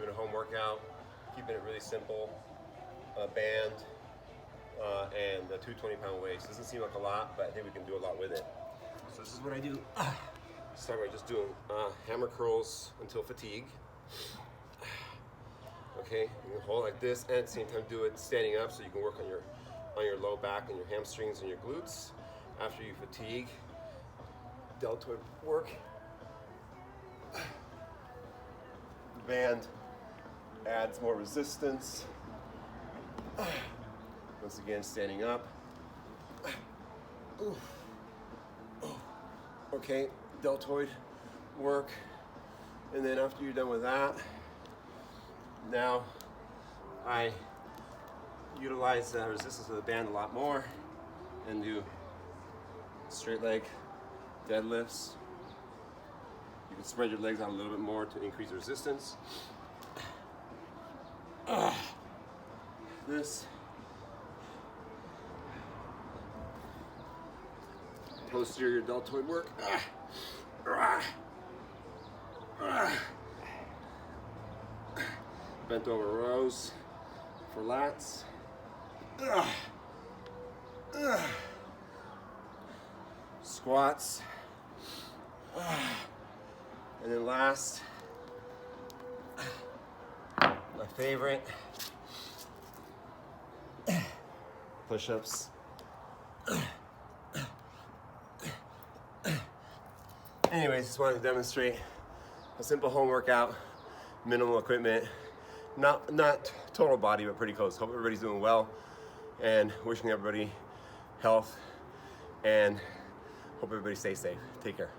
doing a home workout, keeping it really simple. A band and the 220-pound weights. Doesn't seem like a lot, but I think we can do a lot with it. So this is what I do. Start by just doing hammer curls until fatigue. Okay, you can hold like this and at the same time do it standing up so you can work on your low back and your hamstrings and your glutes. After you fatigue, deltoid work. The band adds more resistance. Once again, standing up. Okay, deltoid work. And then after you're done with that, now I utilize the resistance of the band a lot more and do straight leg deadlifts. You can spread your legs out a little bit more to increase the resistance. This posterior deltoid work. Bent over rows for lats. Squats. And then last, my favorite, push-ups. Anyways, just wanted to demonstrate a simple home workout, minimal equipment, not total body, but pretty close. Hope everybody's doing well, and wishing everybody health, and hope everybody stays safe. Take care.